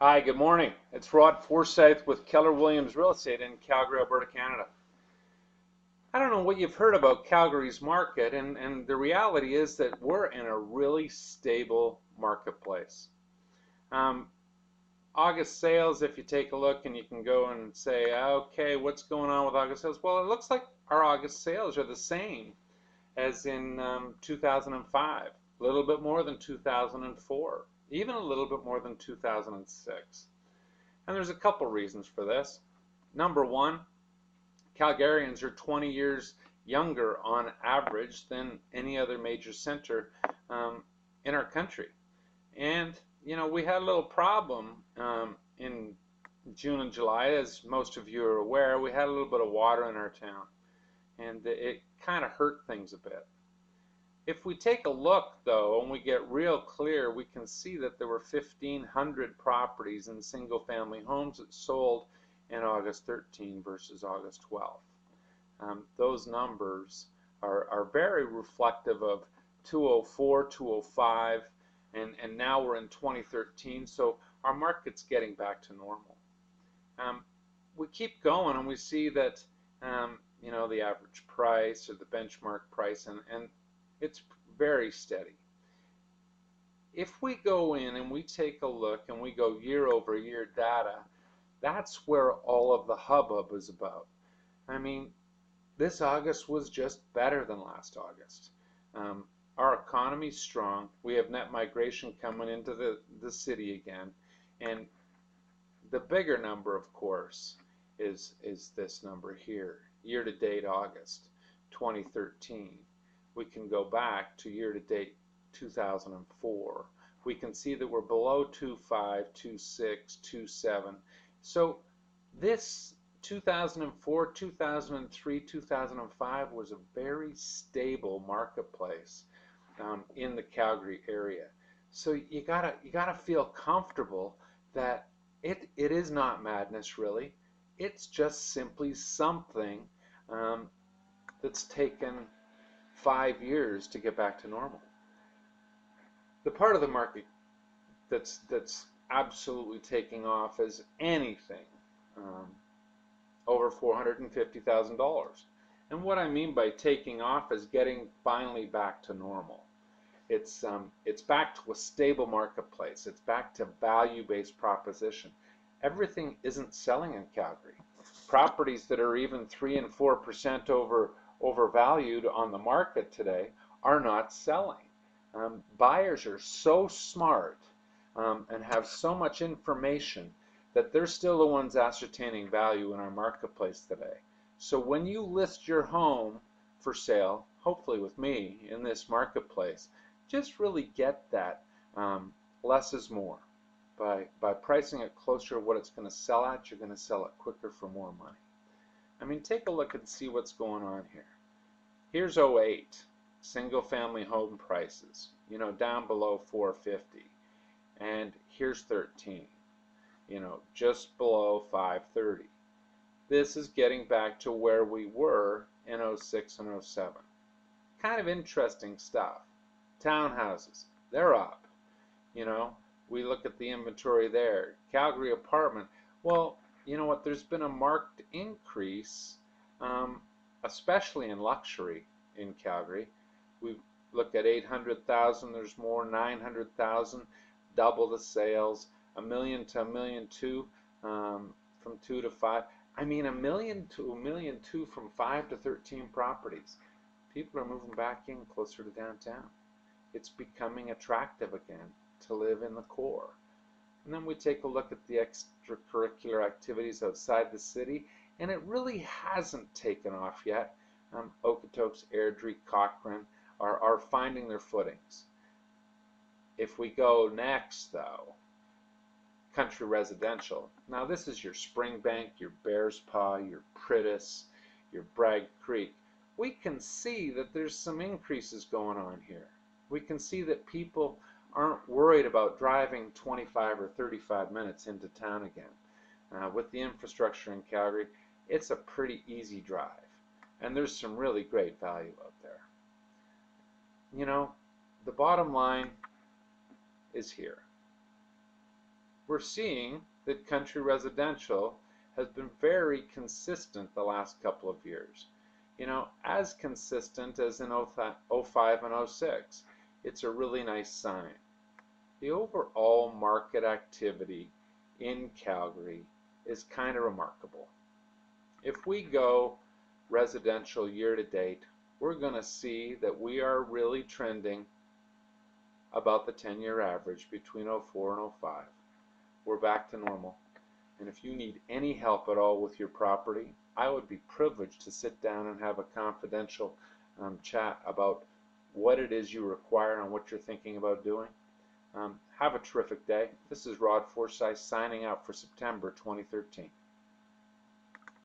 Hi, good morning. It's Rod Forsyth with Keller Williams Real Estate in Calgary, Alberta, Canada. I don't know what you've heard about Calgary's market, and the reality is that we're in a really stable marketplace. Um, August sales, if you take a look and you can go and say, okay, what's going on with August sales? Well, it looks like our August sales are the same as in 2005, a little bit more than 2004, even a little bit more than 2006. And there's a couple reasons for this. Number one, Calgarians are 20 years younger on average than any other major center in our country. And, you know, we had a little problem in June and July, as most of you are aware. We had a little bit of water in our town, and it kind of hurt things a bit. If we take a look, though, and we get real clear, we can see that there were 1,500 properties in single-family homes that sold in August 13 versus August 12. Those numbers are very reflective of 204, 205, and now we're in 2013, so our market's getting back to normal. We keep going and we see that you know, the average price or the benchmark price, and it's very steady. If we go in and we take a look and we go year over year data, that's where all of the hubbub is about. I mean, this August was just better than last August. Our economy's strong. We have net migration coming into the city again. And the bigger number, of course, is this number here, year-to-date August 2013. We can go back to year-to-date 2004. We can see that we're below 2.5, 2.6, 2.7. So this 2004, 2003, 2005 was a very stable marketplace in the Calgary area. So you gotta feel comfortable that it is not madness, really. It's just simply something that's taken 5 years to get back to normal. The part of the market that's absolutely taking off is anything over $450,000. And what I mean by taking off is getting finally back to normal. It's back to a stable marketplace. It's back to value-based proposition. Everything isn't selling in Calgary. Properties that are even 3 and 4% overvalued on the market today are not selling. Buyers are so smart and have so much information that they're still the ones ascertaining value in our marketplace today. So when you list your home for sale, hopefully with me in this marketplace, just really get that less is more. By pricing it closer to what it's going to sell at, you're going to sell it quicker for more money. I mean, take a look and see what's going on here. Here's 08, single family home prices, you know, down below 450. And here's 13, you know, just below 530. This is getting back to where we were in 06 and 07. Kind of interesting stuff. Townhouses, they're up. You know, we look at the inventory there. Calgary apartment, well, you know what, there's been a marked increase, especially in luxury in Calgary. We look at 800,000, there's more, 900,000, double the sales, $1 million to $1.2 million, from 2 to 5. I mean, $1 million to $1.2 million from 5 to 13 properties. People are moving back in closer to downtown. It's becoming attractive again to live in the core. And then we take a look at the extracurricular activities outside the city, and it really hasn't taken off yet. Okotoks, Airdrie, Cochrane are finding their footings. If we go next, though, country residential. Now this is your Springbank, your Bears Paw, your Pritis, your Bragg Creek. We can see that there's some increases going on here. We can see that people aren't worried about driving 25 or 35 minutes into town again. With the infrastructure in Calgary, it's a pretty easy drive. And there's some really great value out there. You know, the bottom line is here. we're seeing that country residential has been very consistent the last couple of years. You know, as consistent as in '05 and '06. It's a really nice sign. The overall market activity in Calgary is kind of remarkable. If we go residential year to date, we're going to see that we are really trending about the 10-year average between '04 and '05. We're back to normal. And if you need any help at all with your property, I would be privileged to sit down and have a confidential chat about what it is you require and what you're thinking about doing. Have a terrific day. This is Rod Forsyth signing out for September 2013.